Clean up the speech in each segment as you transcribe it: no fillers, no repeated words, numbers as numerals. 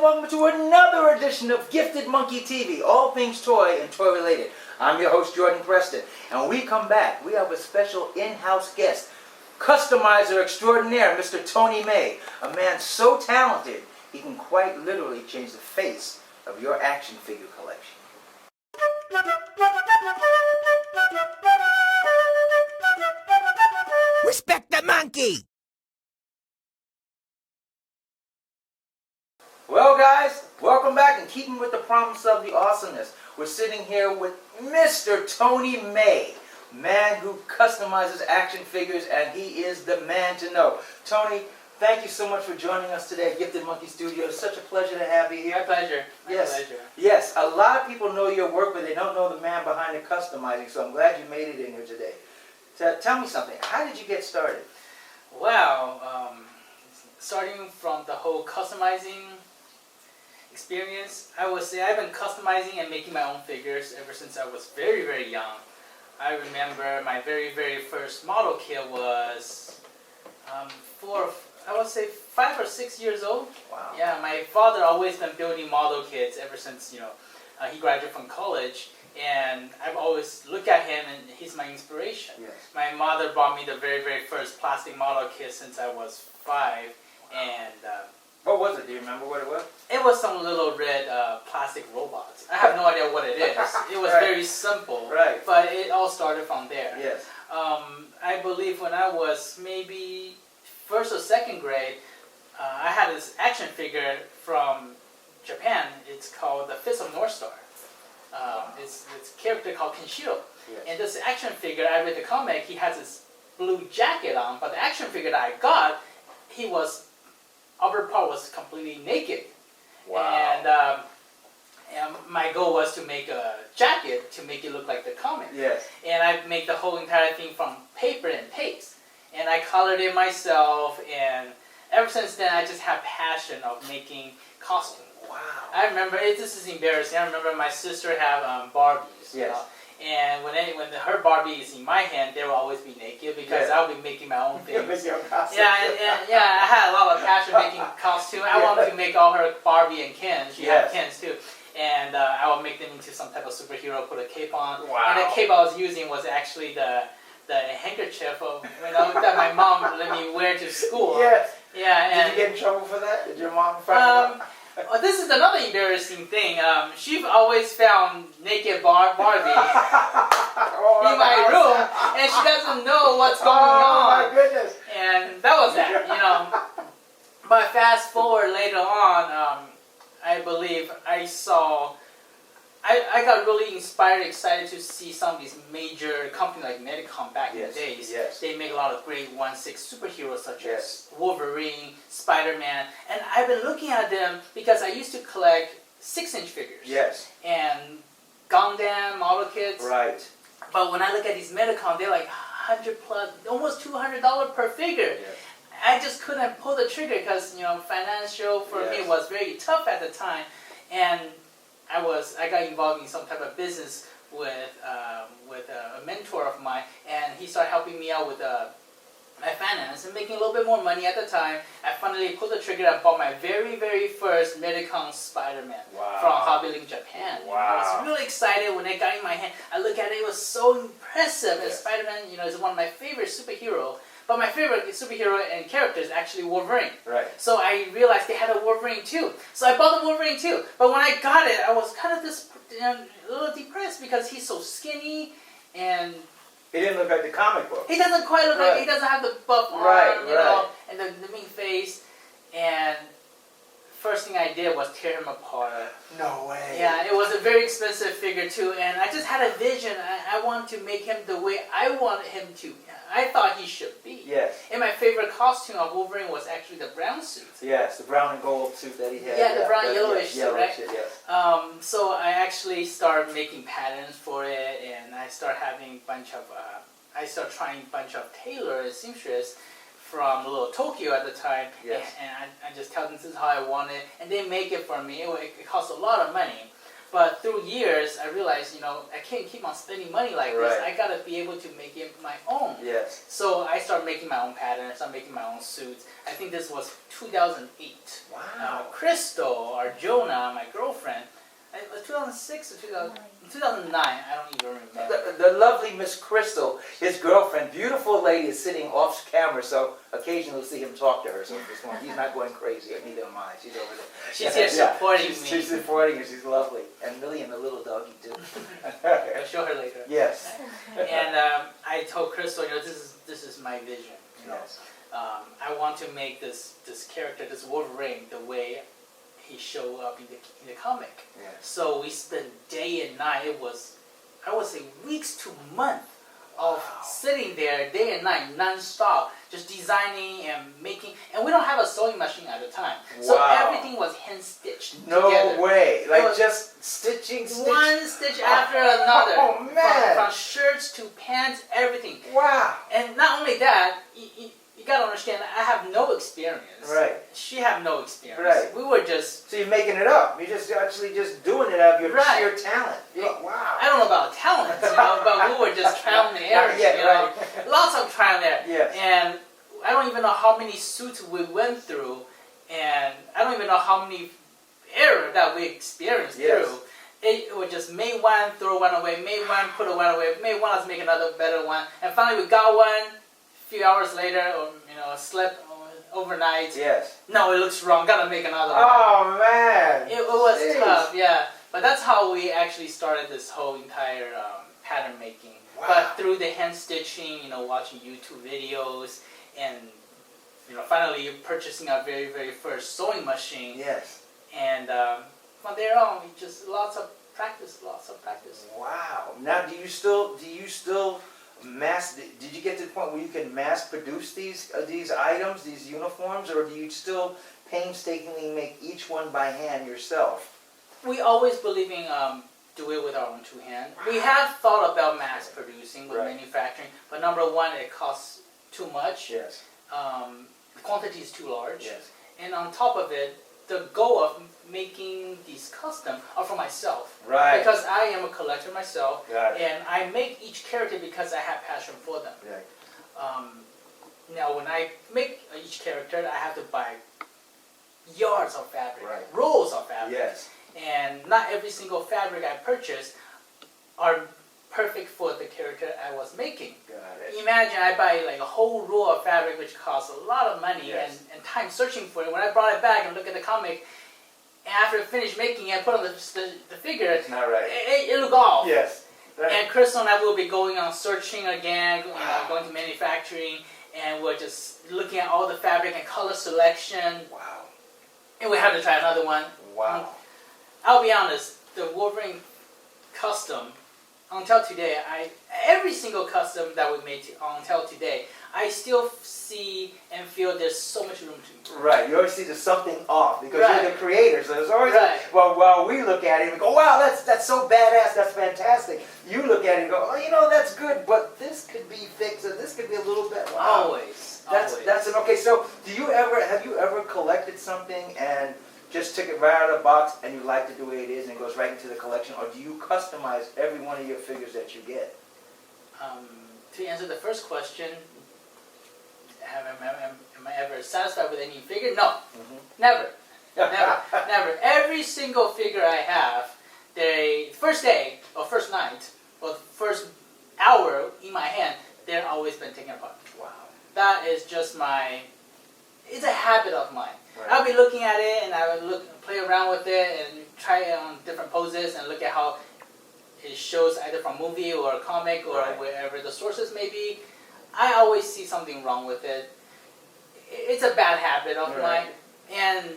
and welcome to another edition of Gifted Monkey TV, all things toy and toy related. I'm your host, Jordan Preston, and when we come back, we have a special in-house guest, customizer extraordinaire, Mr. Tony Mei, a man so talented, he can quite literally change the face of your action figure collection. Respect the monkey! Well guys, welcome back, and keeping with the promise of the awesomeness, we're sitting here with Mr. Tony Mei, man who customizes action figures, and he is the man to know. Tony, thank you so much for joining us today at Gifted Monkey Studio. It's such a pleasure to have you here. My pleasure. Yes. My pleasure. Yes, a lot of people know your work, but they don't know the man behind the customizing, so I'm glad you made it in here today. Tell me something. How did you get started? Well, starting from the whole customizing experience, I would say I've been customizing and making my own figures ever since I was very, very young. I remember my very, very first model kit was I would say 5 or 6 years old. Wow. Yeah, my father always been building model kits ever since, he graduated from college. And I've always looked at him, and he's my inspiration. Yes. My mother bought me the very, very first plastic model kit since I was 5. And What was it? Do you remember what it was? it was some little red plastic robots. I have no idea what it is. It was Right. very simple, Right. but it all started from there. Yes. I believe when I was maybe 1st or 2nd grade, I had this action figure from Japan. It's called the Fist of North Star. It's a character called Kenshiro. Yes. And this action figure, I read the comic, he has this blue jacket on, but the action figure that I got, upper part was completely naked. Wow. And my goal was to make a jacket to make it look like the comic. Yes. And I make the whole entire thing from paper and paste. And I colored it myself, and ever since then I just have passion of making costumes. Wow. I remember, this is embarrassing, I remember my sister have Barbies. Yes. And when her Barbie is in my hand, they will always be naked because Yeah. I'll be making my own things. Yeah, I had a lot of passion making costumes. I wanted to make all her Barbie and Ken. She had Kens too. And I will make them into some type of superhero, put a cape on. Wow. And the cape I was using was actually the handkerchief of, that my mom let me wear to school. Yes. Yeah. And, Did you get in trouble for that? Did your mom find you? well, this is another embarrassing thing. She's always found naked Barbie in my room, and she doesn't know what's going on. Oh my goodness! And that was that, But fast forward later on, I believe I got really inspired, excited to see some of these major companies like Medicom back in the days. Yes. They make a lot of great 1/6 superheroes such Yes. as Wolverine, Spider-Man, and I've been looking at them because I used to collect 6-inch figures. Yes. And Gundam model kits. Right. But when I look at these Medicom, they're like $100 plus, almost $200 per figure. Yes. I just couldn't pull the trigger because financial for me was very tough at the time, and I got involved in some type of business with a mentor of mine, and he started helping me out with my finance and making a little bit more money at the time. I finally pulled the trigger and bought my very, very first Medicom Spider-Man from Hobby Link Japan. Wow. I was really excited when it got in my hand. I look at it, it was so impressive. And Spider-Man, is one of my favorite superheroes. But my favorite superhero and character is actually Wolverine. Right. So I realized they had a Wolverine too. So I bought the Wolverine too. But when I got it, I was kind of a little depressed because he's so skinny and He didn't look like the comic book. he doesn't quite look like, he doesn't have the buff arm, and the mean face. And first thing I did was tear him apart. No way. Yeah, it was a very expensive figure too, and I just had a vision. I wanted to make him the way I wanted him to. I thought he should be. Yes. And my favorite costume of Wolverine was actually the brown suit. Yes, the brown and gold suit that he had. Yeah, the brown yellowish suit, right? Yes. So I actually started making patterns for it, and I started having trying a bunch of tailors and seamstress from little Tokyo at the time. Yes. And I just tell them this is how I want it, and they make it for me. It costs a lot of money. But through years, I realized, I can't keep on spending money like this. Right. I gotta be able to make it my own. Yes. So I started making my own patterns, started making my own suits. I think this was 2008. Wow. Crystal, or Jonah, my girlfriend, 2006 or 2009, I don't even remember. The lovely Miss Crystal, his girlfriend, beautiful lady, is sitting off camera, so occasionally we'll see him talk to her. So this one, he's not going crazy, neither am I. She's over there. She's here supporting me. She's supporting her. She's lovely, and Millie and the little doggy too. I'll show her later. Yes. And I told Crystal, this is my vision. Yes. I want to make this character, this Wolverine, the way he showed up in the comic. Yes. So we spent day and night. It was, I would say, weeks to months of sitting there day and night, non-stop, just designing and making. And we don't have a sewing machine at the time, so everything was hand stitched. No together. way! Like just stitching. One stitch after another. Oh man! From shirts to pants, everything. Wow! And not only that, you gotta understand, I have no experience. Right. She had no experience. Right. We were just. So you're making it up. You're just actually just doing it out of your sheer talent. Wow. I don't know about talent, but we were just trial and error. Right. Lots of trial and error. Yes. And I don't even know how many suits we went through, and I don't even know how many errors that we experienced through. It was just made one, throw one away, made one, put one away, made one, let's make another better one, and finally we got one. Few hours later, or slept overnight. Yes. No, it looks wrong. Gotta make another one. Oh man. It was tough, yeah. But that's how we actually started this whole entire pattern making. Wow. But through the hand stitching, watching YouTube videos, and finally purchasing our very, very first sewing machine. Yes. And from there on, just lots of practice. Wow. Now, do you still did you get to the point where you can mass produce these items, these uniforms, or do you still painstakingly make each one by hand yourself? We always believe in do it with our own two hands. We have thought about mass producing with manufacturing, but number one, it costs too much. Yes. The quantity is too large. Yes. And on top of it, the goal of making these custom are for myself. Right. Because I am a collector myself. Got it. And I make each character because I have passion for them. Right. Now, when I make each character, I have to buy yards of fabric, rolls of fabric. Yes. And not every single fabric I purchase are perfect for the character I was making. Got it. Imagine I buy like a whole roll of fabric, which costs a lot of money and time searching for it. When I brought it back and looked at the comic, and after I finished making it, I put on the figure, It's not right. It looked off. Yes. Right. And Crystal and I will be going on searching again, going to manufacturing, and we're just looking at all the fabric and color selection. Wow. And we have to try another one. Wow. I'll be honest, the Wolverine custom, until today, every single custom that we made until today, I still see and feel there's so much room to improve. Right, you always see there's something off because you're the creator. So there's always well, while we look at it and go, wow, that's so badass, that's fantastic. You look at it and go, oh, that's good, but this could be fixed, or this could be a little bit. Wow. Always. That's an okay. So have you ever collected something and just took it right out of the box and you liked it the way it is and it goes right into the collection, or do you customize every one of your figures that you get? To answer the first question, am I ever satisfied with any figure? No, never. Every single figure I have, the first day or first night or first hour in my hand, they're always been taken apart. Wow. That is just it's a habit of mine. Right. I'll be looking at it and I would play around with it and try it on different poses and look at how it shows either from movie or a comic or wherever the sources may be. I always see something wrong with it. It's a bad habit of mine, and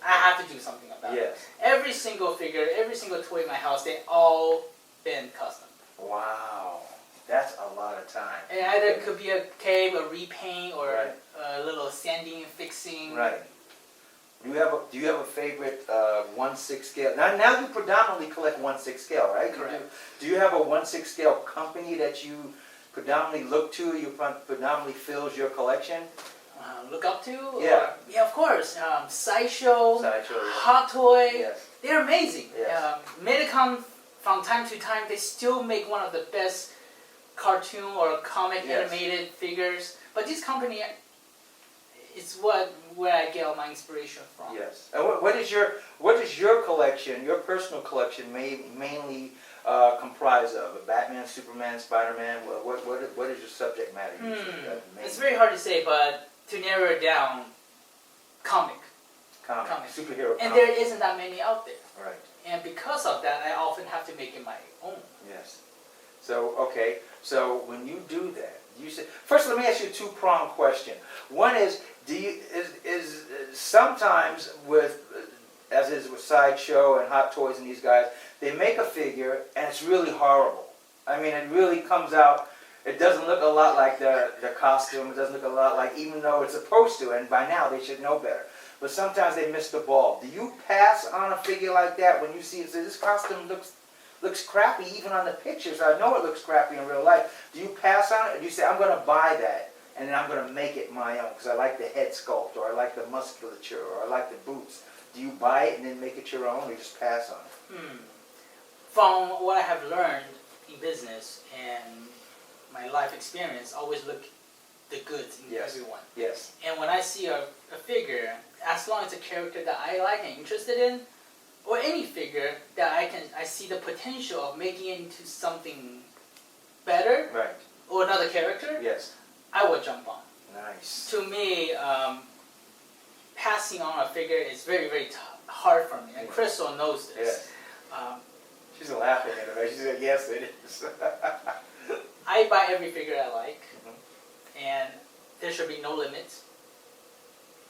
I have to do something about it. Every single figure, every single toy in my house, they all been custom. Wow. That's a lot of time. It either could be a cave, a repaint, or a little sanding, fixing. Right. Do you have a favorite 1/6 scale? Now you predominantly collect 1/6 scale, right? Correct. Do you have a 1/6 scale company that you predominantly look to? You predominantly fills your collection? Look up to? Yeah. Yeah, of course. Sideshow, Sideshow, Hot Toy. Yes. They're amazing. Yes. Medicom, from time to time, they still make one of the best cartoon or comic animated figures. But this company is where I get all my inspiration from. Yes. And what is your collection, your personal collection, mainly comprised of? Batman, Superman, Spider-Man? What is your subject matter usually? It's very hard to say, but to narrow it down, comic. Superhero And comic. there isn't that many out there. Right. And because of that, I often have to make it my own. Yes. So, okay. So when you do that, you say, first let me ask you a two-pronged question. One is, is sometimes with, as is with Sideshow and Hot Toys and these guys, they make a figure and it's really horrible. I mean, it really comes out, it doesn't look a lot like the costume, it doesn't look a lot like, even though it's supposed to, and by now they should know better. But sometimes they miss the ball. Do you pass on a figure like that when you see it, say, this costume looks crappy even on the pictures? I know it looks crappy in real life. Do you pass on it, or do you say, I'm going to buy that and then I'm going to make it my own because I like the head sculpt, or I like the musculature, or I like the boots? Do you buy it and then make it your own, or you just pass on it? From what I have learned in business and my life experience, always look the good in everyone. Yes. And when I see a figure, as long as it's a character that I like and interested in, or any figure that I see the potential of making it into something better, Right. or another character, Yes. I would jump on. Nice. To me, passing on a figure is very, very hard for me. And Crystal knows this. Yes. She's laughing at it, right? She said, yes, it is. I buy every figure I like, and there should be no limits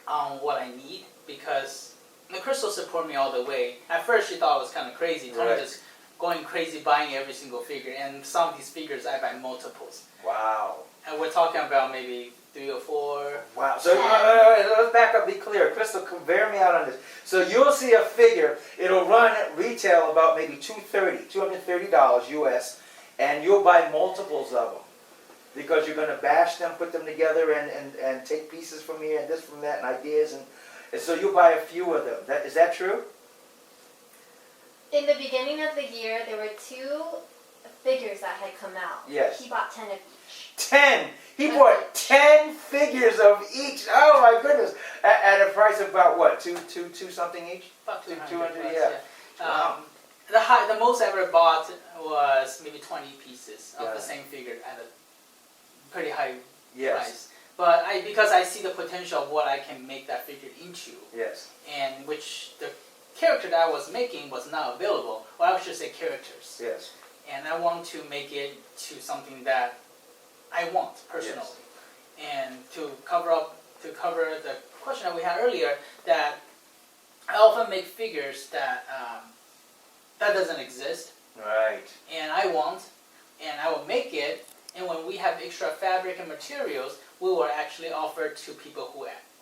on what I need, because the Crystal support me all the way. At first she thought it was kind of crazy. Tony just going crazy buying every single figure, and some of these figures I buy multiples. Wow. And we're talking about maybe 3 or 4. Wow. So let's back up, be clear. Crystal, bear me out on this. So you'll see a figure, it'll run retail about maybe $230 US, and you'll buy multiples of them because you're going to bash them, put them together, and take pieces from here and this from that and ideas, and so you'll buy a few of them. Is that true? In the beginning of the year, there were 2 figures that had come out. Yes. He bought 10 of each. 10! He bought 10 figures of each. Oh my goodness! At a price of about what? Two something each? About 200. 200, yeah. Wow. The most I ever bought was maybe 20 pieces of the same figure at a pretty high price. But because I see the potential of what I can make that figure into. Yes. And which the character that I was making was not available. Well, I should say characters. Yes. And I want to make it to something that I want personally. And to cover the question that we had earlier, that I often make figures that that doesn't exist. Right. And I want, and I will make it. And when we have extra fabric and materials, we will actually offer to people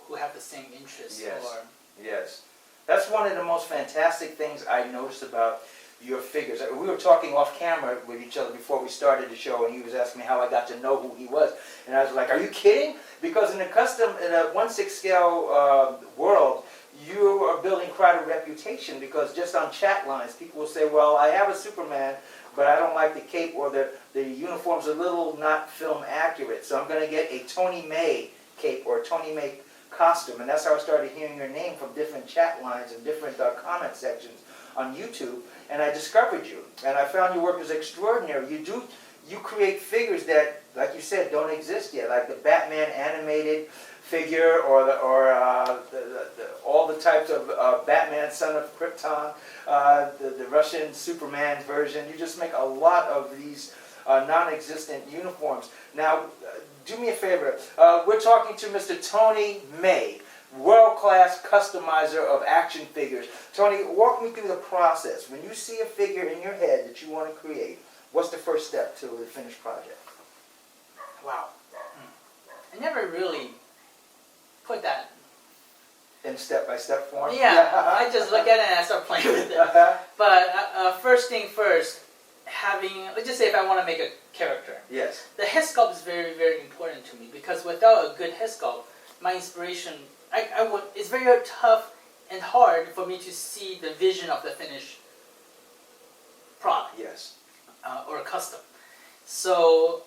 who have the same interests. Yes. Or Yes. That's one of the most fantastic things I noticed about your figures. We were talking off camera with each other before we started the show, and he was asking me how I got to know who he was. And I was like, are you kidding? Because in a 1/6 scale world, you are building quite a reputation, because just on chat lines, people will say, well, I have a Superman, but I don't like the cape, or the uniform's a little not film accurate, so I'm going to get a Tony Mei cape or a Tony Mei costume. And that's how I started hearing your name from different chat lines and different comment sections on YouTube, and I discovered you, and I found your work was extraordinary. You create figures that, like you said, don't exist yet, like the Batman animated figure, or all the types of Batman, Son of Krypton, the Russian Superman version. You just make a lot of these non-existent uniforms. Now, do me a favor. We're talking to Mr. Tony Mei, world-class customizer of action figures. Tony, walk me through the process. When you see a figure in your head that you want to create, what's the first step to the finished project? wow. I never really put that In step-by-step form? Yeah, I just look at it and I start playing with it. But first thing first, let's just say if I want to make a character. Yes. The head sculpt is very, very important to me, because without a good head sculpt, my inspiration, it's very tough and hard for me to see the vision of the finished product. Yes. Or custom. So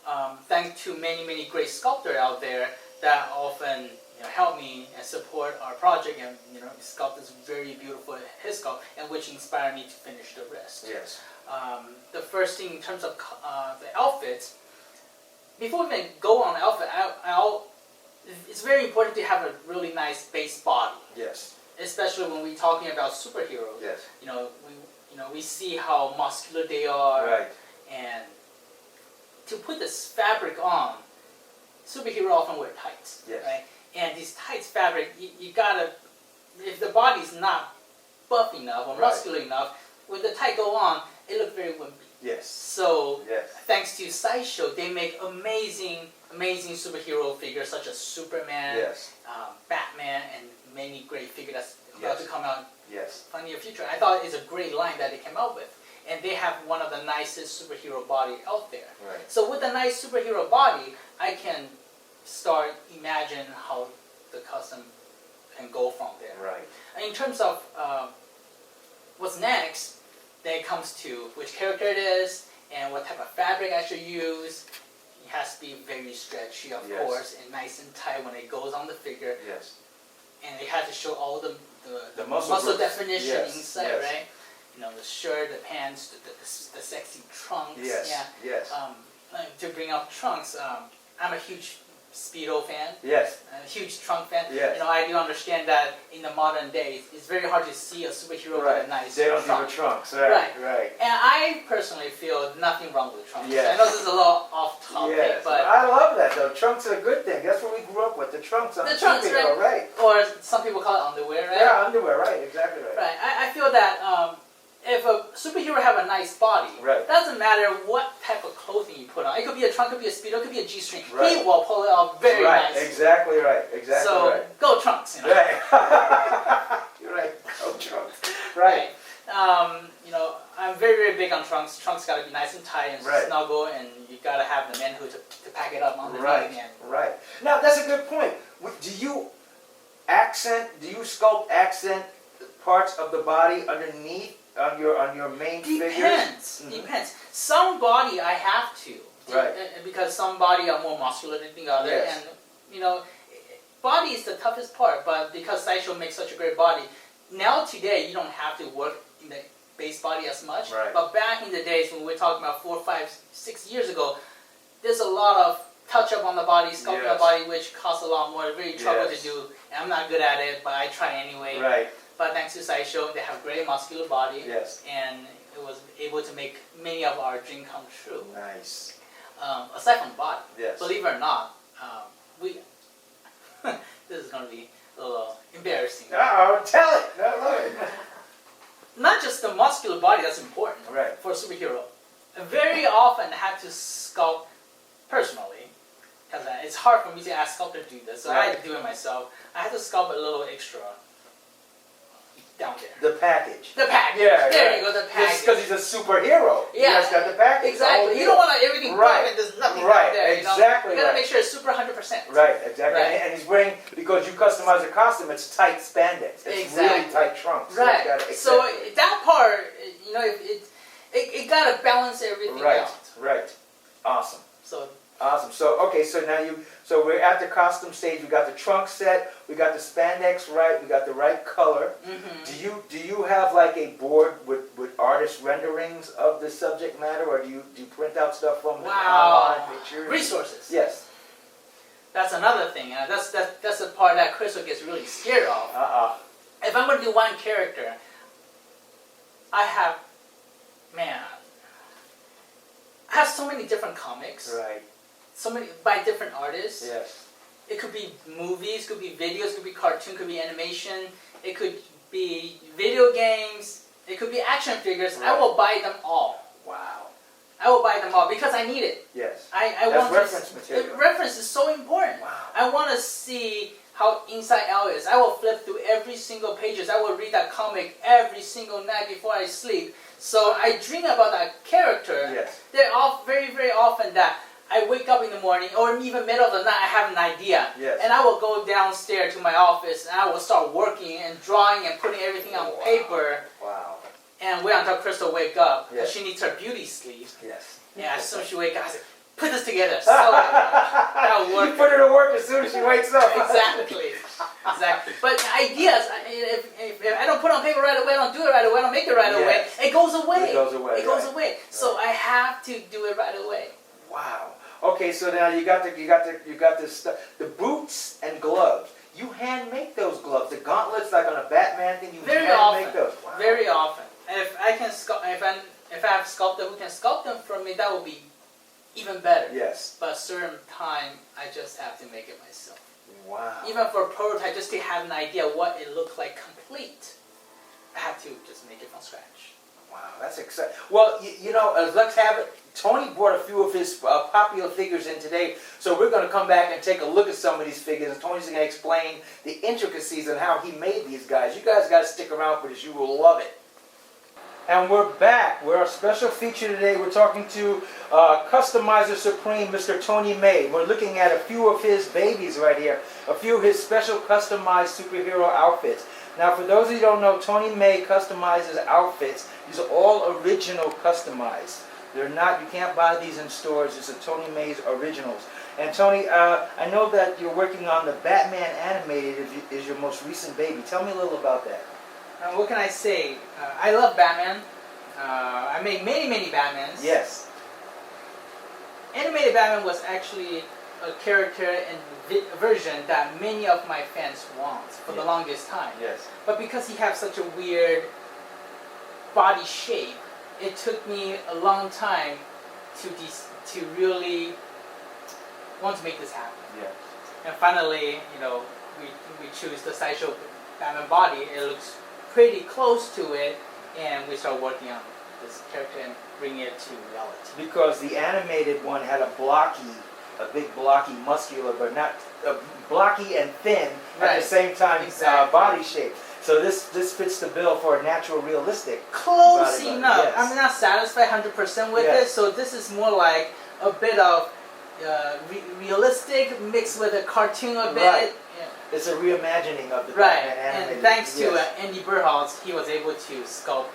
thanks to many great sculptors out there that often help me and support our project, and sculpt is very beautiful his sculpt, and which inspired me to finish the rest. Yes. The first thing in terms of the outfits, before we even go on the outfit, it's very important to have a really nice base body. Yes. Especially when we're talking about superheroes. Yes. We see how muscular they are. Right. And to put this fabric on, superheroes often wear tights, Yes. right? And these tights fabric, you gotta, if the body's not buff enough or Right. muscular enough, when the tight go on, it looks very wimpy. Yes. So, Yes. thanks to Sideshow, they make amazing superhero figures such as Superman, Yes. Batman, and many great figures that's about to come out Yes. in the near future. I thought it's a great line that they came out with. And they have one of the nicest superhero body out there. Right. So with a nice superhero body, I can start imagine how the custom can go from there. Right. In terms of what's next, then it comes to which character it is and what type of fabric I should use. It has to be very stretchy, of Yes. course, and nice and tight when it goes on the figure. Yes. And it has to show all the muscle groups. definition Yes, inside, yes. right? The shirt, the pants, the sexy trunks. Yes. Yeah. Yes. To bring up trunks, I'm a huge Speedo fan, Yes. a huge trunk fan. Yes. I do understand that in the modern days, it's very hard to see a superhero Right. with a nice They don't trunk. do the trunks. Right. Right. Right. And I personally feel nothing wrong with trunks. Yes. I know this is a little off topic, Yes. but I love that though. Trunks are a good thing. That's what we grew up with. The trunks on The trunks, superhero, right? or some people call it underwear, right? Yeah, underwear. Right. Exactly right. Right. I feel that if a superhero have a nice body, Right. doesn't matter what type of clothing you put on. It could be a trunk, it could be a Speedo, it could be a G-string. Right. He will pull it off very Right. nice. Exactly right. Exactly So right. go trunks, Right. You're right. Oh, trunks. Right. I'm very big on trunks. Trunks got to be nice and tight and Right. snuggle, and you got to have the manhood to pack it up on the Right. knee. Right. Now that's a good point. Do you sculpt accent parts of the body underneath on your main figures? Depends. Mhm. Depends. Some body I have to. Right. Because some body are more muscular than the other, Yes. and body is the toughest part. But because Sideshow makes such a great body, now today you don't have to work in the base body as much. Right. But back in the days when we're talking about 4, 5, 6 years ago, there's a lot of touch up on the body, sculpting Yes. the body, which costs a lot more. Very trouble Yes. to do, and I'm not good at it, but I try anyway. Right. But thanks to Sideshow, they have great muscular body, Yes. and it was able to make many of our dreams come true. Nice. Aside from body, Yes. believe it or not, we this is going to be a little embarrassing. Oh, tell it. I love it. Not just the muscular body that's important Right. for a superhero. I very often have to sculpt personally, because it's hard for me to ask sculptor to do this, so I Right. had to do it myself. I had to sculpt a little extra down there. The package. The package. Yeah. There right. you go, the Just package. because he's a superhero. Yeah. He has got the package. Exactly. You don't want everything Right. perfect and there's nothing Right. down there. Exactly You gotta right. make sure it's super 100%. Right, exactly. Right. And he's wearing, because you customize the costume, it's tight spandex. It's really Exactly. tight trunks. Right. Gotta So accept it. that part, it gotta balance everything Right, out. right. Awesome. So Awesome. So, okay, so we're at the costume stage. We got the trunk set, we got the spandex right, we got the right color. mhm. Do you have like a board with artist renderings of the subject matter, or do you print out stuff from the Wow. online pictures? Resources. Yes. That's another thing. That's the part that Crystal gets really scared of. If I'm gonna do one character, I have so many different comics, Right. so many by different artists. Yes. It could be movies, could be videos, could be cartoon, could be animation. It could be video games. It could be action figures. I Right. will buy them all. Wow. I will buy them all because I need it. Yes. I That's want reference to, material. Reference is so important. Wow. I want to see how inside out is. I will flip through every single pages. I will read that comic every single night before I sleep. So I dream about that character. Yes. They're all very, very often that I wake up in the morning, or even middle of the night, I have an idea. Yes. And I will go downstairs to my office, and I will start working and drawing and putting everything on paper. Wow. And wait until Crystal wake up, because Yes. she needs her beauty sleep. Yes. Yeah, as soon as she wake up, I say, put this together. So that'll You work. put her to work as soon as she wakes up. Exactly. Exactly. But ideas, if I don't put it on paper right away, I don't do it right away, I don't make it right away, Yes. it goes away. It goes away. It goes right. away. So I have to do it right away. Wow. Okay, so now you got the stuff, the boots and gloves. You hand make those gloves, the gauntlets like on a Batman thing. You Very hand often. make those. Wow. Very often. If I can if I have a sculptor who can sculpt them for me, that would be even better. Yes. But a certain time, I just have to make it myself. Wow. Even for a prototype, just to have an idea what it looked like complete, I have to just make it from scratch. Wow, that's exciting. Well, you know, let's have it. Tony brought a few of his popular figures in today, so we're going to come back and take a look at some of these figures, and Tony's going to explain the intricacies and how he made these guys. You guys got to stick around for this. You will love it. And we're back. We're a special feature today. We're talking to Customizer Supreme, Mr. Tony Mei. We're looking at a few of his babies right here, a few of his special customized superhero outfits. Now, for those of you who don't know, Tony Mei customizes outfits. These are all original customized. They're not, you can't buy these in stores. These are Tony Mei's originals. And Tony, I know that you're working on the Batman animated is your most recent baby. Tell me a little about that. What can I say? I love Batman. I made many Batmans. Yes. Animated Batman was actually a character and version that many of my fans want for the longest time. Yes. But because he has such a weird body shape, it took me a long time to really want to make this happen. Yeah. And finally, you know, we choose the sideshow Batman body. It looks pretty close to it, and we start working on this character and bring it to reality. Because the animated one had a big blocky, muscular, but not blocky and thin at Right. the same time. Exactly. Body shape. So this fits the bill for a natural, realistic. Close Body, enough. yes. I'm not satisfied 100% with Yes. it, so this is more like a bit of realistic mixed with a cartoon a bit. Right. Yeah. It's a reimagining of the Right, Batman animated. and thanks to Yes. Andy Burhouse, he was able to sculpt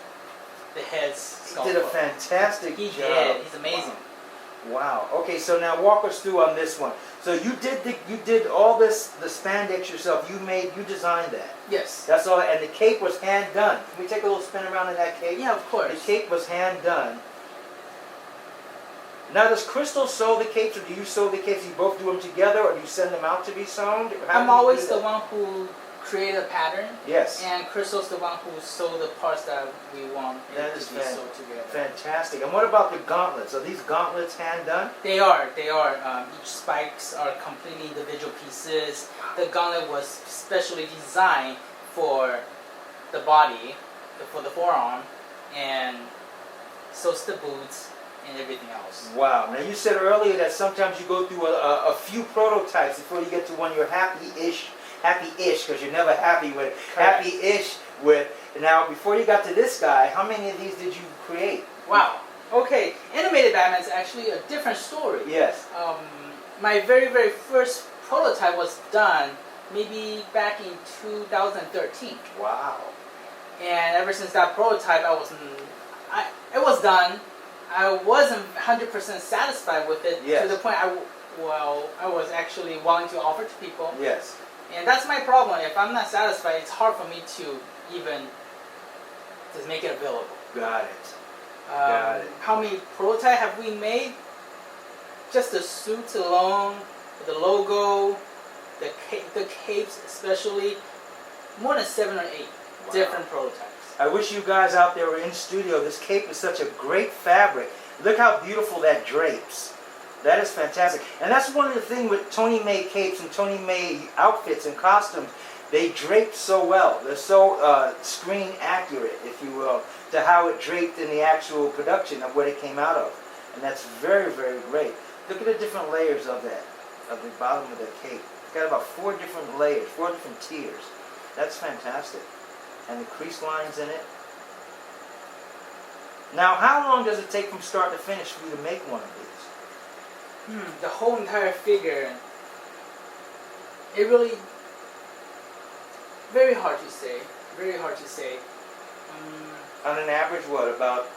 the heads. He did a fantastic He job. did. He's amazing. Wow. Okay, so now walk us through on this one. So you did all the spandex yourself. You designed that. Yes. That's all. And the cape was hand done. Can we take a little spin around in that cape? Yeah, of course. The cape was hand done. Now, does Crystal sew the capes, or do you sew the capes? Do you both do them together, or do you send them out to be sewn? How do I'm you always do the that? one who created a pattern, Yes. and Crystal's the one who sewed the parts that we want That it is to be sewed together. Fantastic. And what about the gauntlets? Are these gauntlets hand done? They are. Each spikes are completely individual pieces. The gauntlet was specially designed for the body, for the forearm, and so's the boots and everything else. Wow. Now, you said earlier that sometimes you go through a few prototypes before you get to one you're happy-ish, because you're never happy with. Correct. Happy-ish with. Now, before you got to this guy, how many of these did you create? Wow. Okay, animated Batman is actually a different story. Yes. My very first prototype was done maybe back in 2013, Wow. and ever since that prototype, it was done. I wasn't 100% satisfied with it Yes. to the point I was actually willing to offer to people. Yes. And that's my problem. If I'm not satisfied, it's hard for me to even just make it available. Got it. Got it. How many prototypes have we made? Just the suits alone, the logo, the capes especially, more than 7 or 8 Wow. different prototypes. I wish you guys out there were in studio. This cape is such a great fabric. Look how beautiful that drapes. That is fantastic. And that's one of the things with Tony Mei capes and Tony Mei outfits and costumes. They drape so well. They're so screen accurate, if you will, to how it draped in the actual production of what it came out of. And that's very great. Look at the different layers of that, of the bottom of the cape. It's got about 4 different layers, 4 different tiers. That's fantastic. And the crease lines in it. Now, how long does it take from start to finish for you to make one of these? The whole entire figure, it really, very hard to say. Very hard to say. On an average, about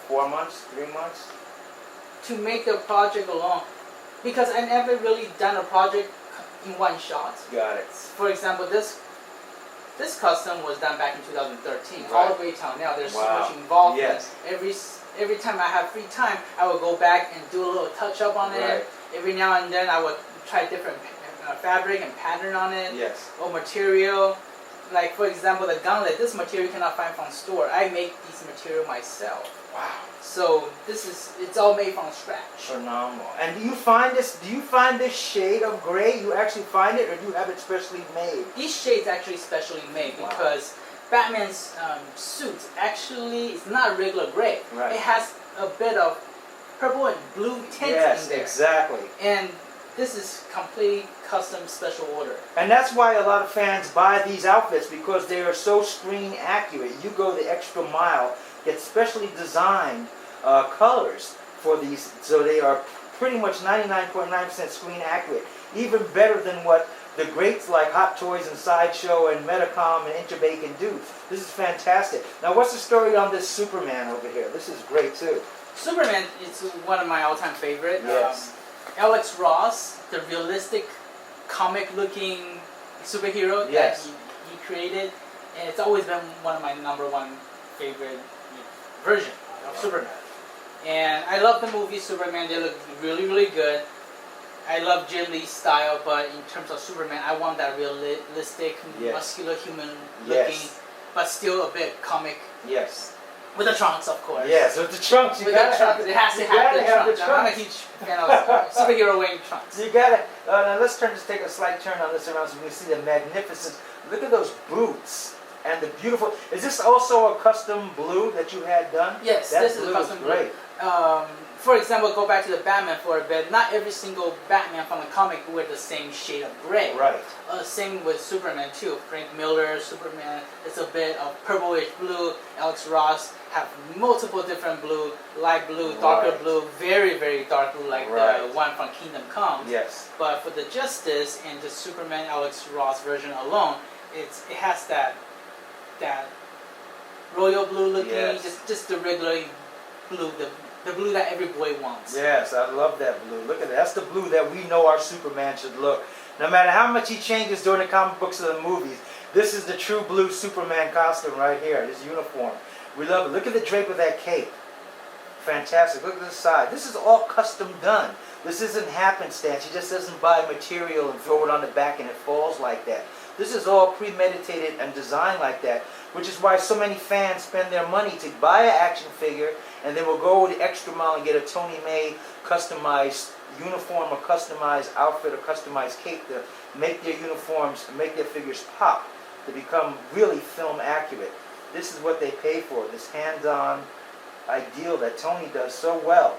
4 months, 3 months? To make the project alone, because I never really done a project in one shot. Got it. For example, this custom was done back in 2013, all the way till now. There's so much involvement. Yes. Every time I have free time, I will go back and do a little touch up on it. Every now and then, I would try different fabric and pattern on it. Yes. Or material. Like for example, the gauntlet. This material you cannot find from store. I make this material myself. Wow. So it's all made from scratch. Phenomenal. And do you find this shade of gray? You actually find it, or do you have it specially made? Each shade is actually specially made because Batman's suit actually is not regular gray. Right. It has a bit of purple and blue tint in there. Yes, exactly. And this is completely custom special order. And that's why a lot of fans buy these outfits, because they are so screen accurate. You go the extra mile, get specially designed colors for these, so they are pretty much 99.9% screen accurate. Even better than what the greats like Hot Toys and Sideshow and Metacom and Interbay can do. This is fantastic. Now, what's the story on this Superman over here? This is great too. Superman is one of my all-time favorite. Yes. Alex Ross, the realistic, comic-looking superhero that he created, and it's always been one of my #1 favorite version of Superman. And I love the movie Superman. They look really, really good. I love Jim Lee's style, but in terms of Superman, I want that realistic, muscular human looking, but still a bit comic. Yes. With the trunks, of course. Yes, with the trunks. With the trunks. It has to have the trunks. I'm not a huge fan of superhero wearing trunks. You got it. Now let's take a slight turn on this around so we can see the magnificence. Look at those boots and the beautiful. Is this also a custom blue that you had done? Yes, this is a custom blue. Great. For example, go back to the Batman for a bit. Not every single Batman from the comic wear the same shade of gray. Right. Same with Superman too. Frank Miller, Superman, it's a bit of purplish blue. Alex Ross have multiple different blue, light blue, darker blue, very, very dark blue like the one from Kingdom Come. Yes. But for the Justice and the Superman Alex Ross version alone, it has that royal blue looking, just the regular blue, the blue that every boy wants. Yes, I love that blue. Look at that. That's the blue that we know our Superman should look. No matter how much he changes during the comic books or the movies, this is the true blue Superman costume right here, this uniform. We love it. Look at the drape of that cape. Fantastic. Look at the side. This is all custom done. This isn't happenstance. He just doesn't buy material and throw it on the back and it falls like that. This is all premeditated and designed like that, which is why so many fans spend their money to buy an action figure and then will go the extra mile and get a Tony Mei customized uniform or customized outfit or customized cape to make their uniforms, make their figures pop, to become really film accurate. This is what they pay for, this hands-on ideal that Tony does so well.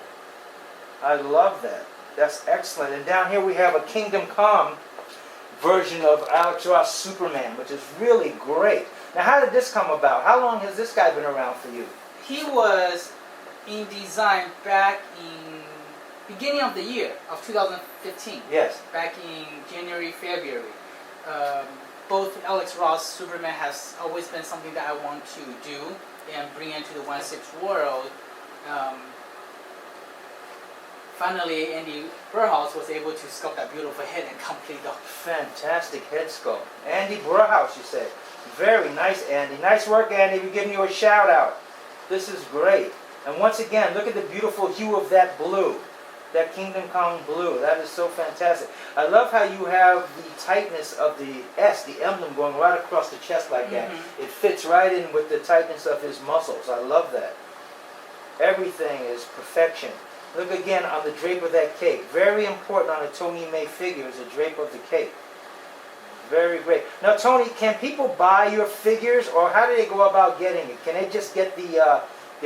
I love that. That's excellent. And down here we have a Kingdom Come version of Alex Ross Superman, which is really great. Now, how did this come about? How long has this guy been around for you? He was in design back in beginning of the year of 2015. Yes. Back in January, February. Both Alex Ross Superman has always been something that I want to do and bring into the 1/6 world. Finally, Andy Burhouse was able to sculpt that beautiful head and complete the fantastic head sculpt. Andy Burhouse, you said. Very nice, Andy. Nice work, Andy. We're giving you a shout out. This is great. And once again, look at the beautiful hue of that blue. That Kingdom Come blue. That is so fantastic. I love how you have the tightness of the S, the emblem, going right across the chest like that. It fits right in with the tightness of his muscles. I love that. Everything is perfection. Look again on the drape of that cape. Very important on a Tony Mei figure is the drape of the cape. Very great. Now, Tony, can people buy your figures, or how do they go about getting it? Can they just get the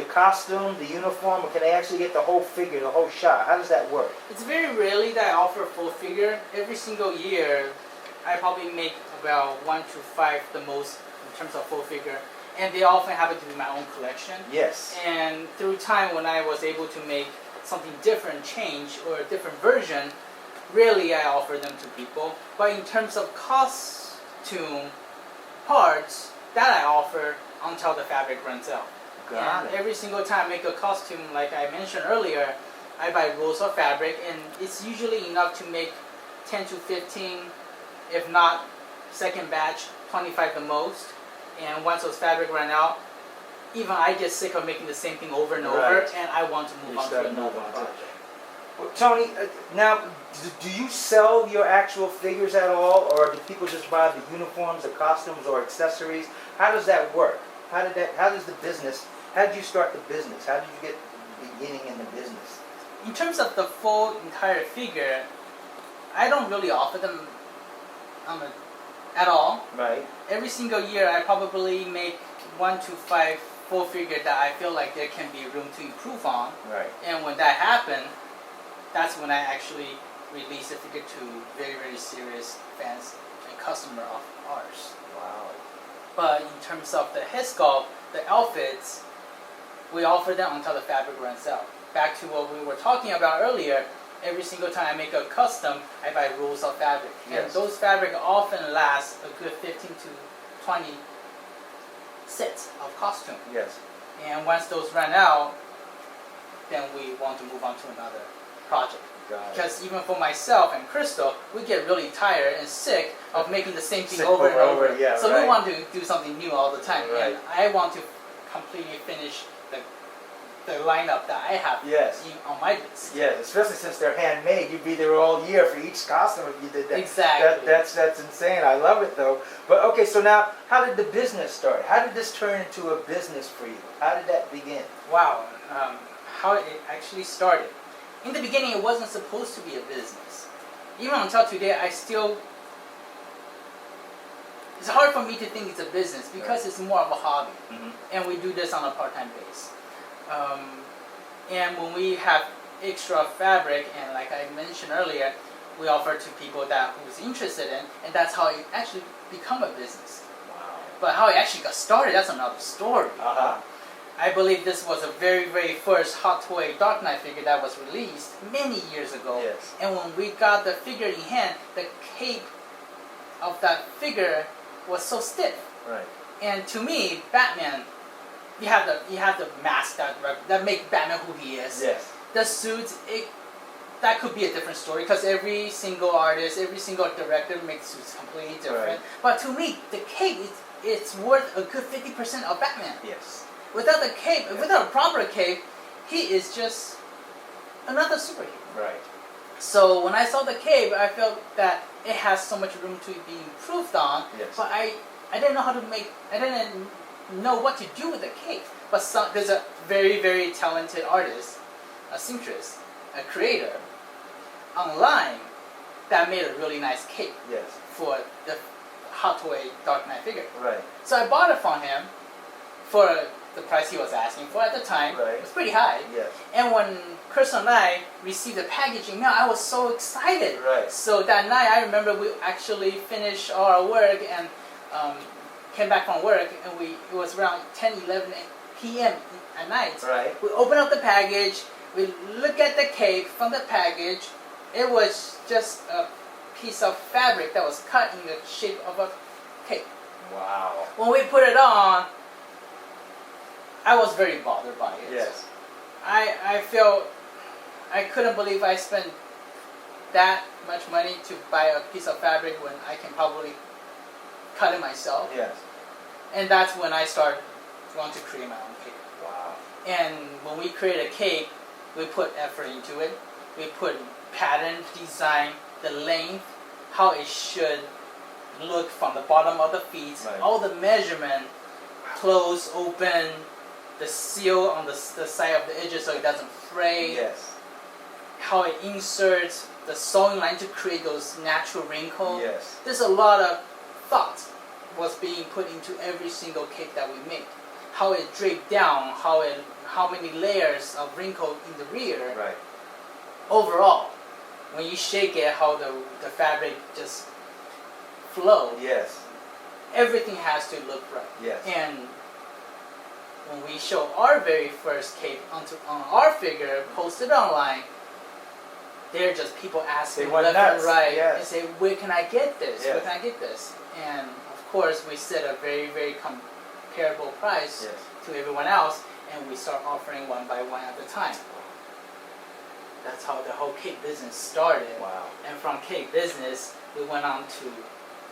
costume, the uniform, or can they actually get the whole figure, the whole shot? How does that work? It's very rarely that I offer a full figure. Every single year, I probably make about 1 to 5 the most in terms of full figure. And they often happen to be my own collection. Yes. And through time, when I was able to make something different, change, or a different version, rarely I offer them to people. But in terms of costume parts, that I offer until the fabric runs out. Got And it. every single time I make a costume, like I mentioned earlier, I buy rolls of fabric, and it's usually enough to make 10 to 15, if not second batch, 25 the most. And once those fabric run out, even I get sick of making the same thing over and over, Right. and I want to move You on start to another moving on to- project. Well, Tony, now, do you sell your actual figures at all, or do people just buy the uniforms, the costumes, or accessories? How does that work? How does the business, how did you start the business? How did you get beginning in the business? In terms of the full entire figure, I don't really offer them at all. Right. Every single year, I probably make 1 to 5 full figure that I feel like there can be room to improve on. Right. And when that happens, that's when I actually release the figure to very, very serious fans and customer of ours. Wow. But in terms of the head sculpt, the outfits, we offer them until the fabric runs out. Back to what we were talking about earlier, every single time I make a custom, I buy rolls of fabric. And Yes. those fabric often last a good 15 to 20 sets of costume. Yes. And once those run out, then we want to move on to another project. Got it. Because even for myself and Crystal, we get really tired and sick of making the same thing Sick over and over, over. yeah, So right. we want to do something new all the time. Right. And I want to completely finish the lineup that I have Yes. on my list. Yes, especially since they're handmade. You'd be there all year for each costume if you did that. Exactly. That's insane. I love it though. But okay, so now, how did the business start? How did this turn into a business for you? How did that begin? Wow, how it actually started. In the beginning, it wasn't supposed to be a business. Even until today, it's hard for me to think it's a business because it's more of a hobby. Mm-hmm. And we do this on a part-time basis. And when we have extra fabric, and like I mentioned earlier, we offer to people who's interested in, and that's how it actually become a business. Wow. But how it actually got started, that's another story. Uh-huh. I believe this was a very, very first Hot Toy Dark Knight figure that was released many years ago. Yes. And when we got the figure in hand, the cape of that figure was so stiff. Right. And to me, Batman, you have the mask that makes Batman who he is. Yes. The suits, that could be a different story because every single artist, every single director makes suits completely different. Right. But to me, the cape it's worth a good 50% of Batman. Yes. Without the cape, without a proper cape, he is just another superhero. Right. So when I saw the cape, I felt that it has so much room to be improved on. Yes. But I didn't know how to I didn't know what to do with the cape. But there's a very, very talented artist, a seamstress, a creator, online that made a really nice cape Yes. for the Hot Toy Dark Knight figure. Right. So I bought it from him for the price he was asking for at the time. Right. It was pretty high. Yes. And when Chris and I received the packaging mail, I was so excited. Right. So that night, I remember we actually finished our work and came back from work, and it was around 10, 11 p.m. at night. Right. We opened up the package, we look at the cape from the package. It was just a piece of fabric that was cut in the shape of a cape. Wow. When we put it on, I was very bothered by it. Yes. I felt I couldn't believe I spent that much money to buy a piece of fabric when I can probably cut it myself. Yes. And that's when I started wanting to create my own cape. Wow. And when we create a cape, we put effort into it. We put pattern, design, the length, how it should look from the bottom of the feet, Right. all the measurement, close, open, the seal on the side of the edges so it doesn't fray, Yes. how it inserts the sewing line to create those natural wrinkles. Yes. There's a lot of thought was being put into every single cape that we make. How it draped down, how many layers of wrinkle in the rear. Right. Overall, when you shake it, how the fabric just flows. Yes. Everything has to look right. Yes. And when we show our very first cape on our figure, posted online, they're just people asking They went left nuts, and right yes. and say, where can I get this? Yes. Where can I get this? And of course, we set a very, very comparable price Yes. to everyone else, and we start offering one by one at a time. That's how the whole cake business started. Wow. And from cake business, we went on to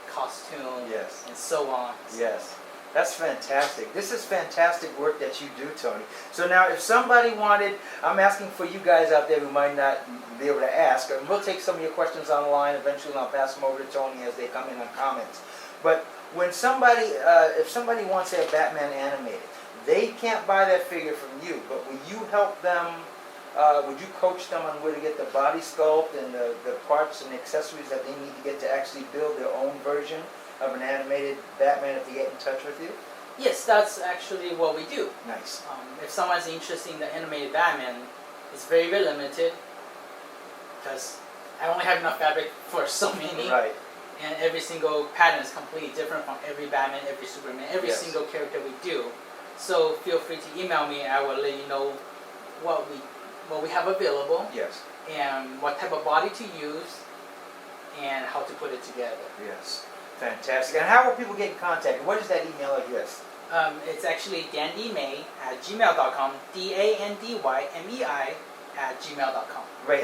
costume Yes. and so on. Yes. That's fantastic. This is fantastic work that you do, Tony. So now if somebody wanted, I'm asking for you guys out there who might not be able to ask, and we'll take some of your questions online eventually, and I'll pass them over to Tony as they come in on comments. But when somebody, if somebody wants a Batman animated, they can't buy that figure from you, but will you help them, would you coach them on where to get the body sculpt and the parts and accessories that they need to get to actually build their own version of an animated Batman if they get in touch with you? Yes, that's actually what we do. Nice. If someone's interested in the animated Batman, it's very, very limited because I only have enough fabric for so many. Right. And every single pattern is completely different from every Batman, every Superman, every Yes. single character we do. So feel free to email me. I will let you know what we have available Yes. and what type of body to use and how to put it together. Yes. Fantastic. And how will people get in contact? What is that email address? It's actually dandymei@gmail.com, DANDYMEI@gmail.com. Right.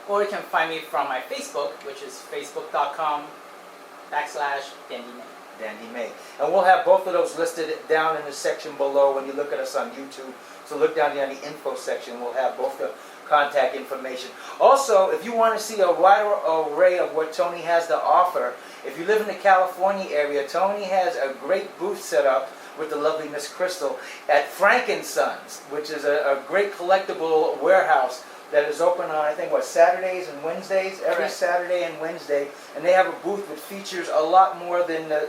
Or you can find me from my Facebook, which is facebook.com/dandymei. Dandy Mei. And we'll have both of those listed down in the section below when you look at us on YouTube. So look down here in the info section. We'll have both the contact information. Also, if you want to see a wider array of what Tony has to offer, if you live in the California area, Tony has a great booth set up with the lovely Miss Crystal at Frankensons, which is a great collectible warehouse that is open on, I think, Saturdays and Wednesdays? Every Correct. Saturday and Wednesday. And they have a booth that features a lot more than the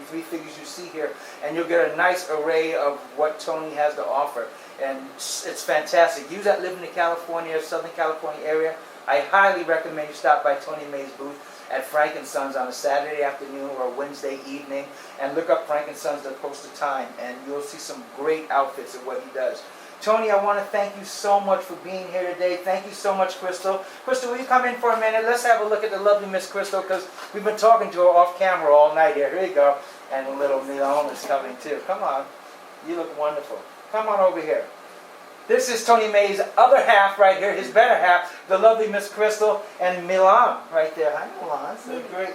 three figures you see here. And you'll get a nice array of what Tony has to offer. And it's fantastic. You that live in the California, Southern California area, I highly recommend you stop by Tony Mei's booth at Frankensons on a Saturday afternoon or Wednesday evening and look up Frankensons, they'll post a time, and you'll see some great outfits of what he does. Tony, I want to thank you so much for being here today. Thank you so much, Crystal. Crystal, will you come in for a minute? Let's have a look at the lovely Miss Crystal, because we've been talking to her off camera all night here. Here you go. And the little Milan is coming too. Come on. You look wonderful. Come on over here. This is Tony Mei's other half right here, his better half, the lovely Miss Crystal, and Milan right there. Hi, Milan. So great.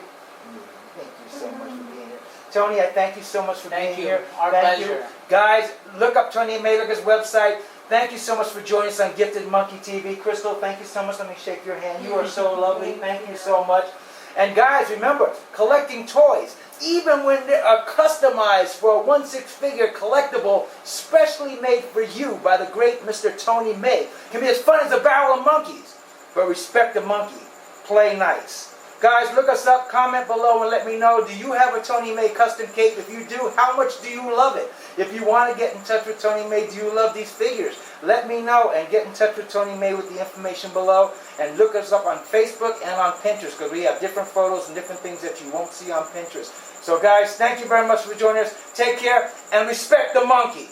Thank you so much for being here. Tony, I thank you so much for being here. Our Thank pleasure. you. Guys, look up Tony Mei, look at his website. Thank you so much for joining us on Gifted Monkey TV. Crystal, thank you so much. Let me shake your hand. You are so lovely. Thank you so much. And guys, remember, collecting toys, even when they are customized for a 1/6 figure collectible, specially made for you by the great Mr. Tony Mei, can be as fun as a barrel of monkeys. But respect the monkey. Play nice. Guys, look us up, comment below, and let me know, do you have a Tony Mei custom cape? If you do, how much do you love it? If you want to get in touch with Tony Mei, do you love these figures? Let me know and get in touch with Tony Mei with the information below. And look us up on Facebook and on Pinterest, because we have different photos and different things that you won't see on Pinterest. So guys, thank you very much for joining us. Take care and respect the monkey.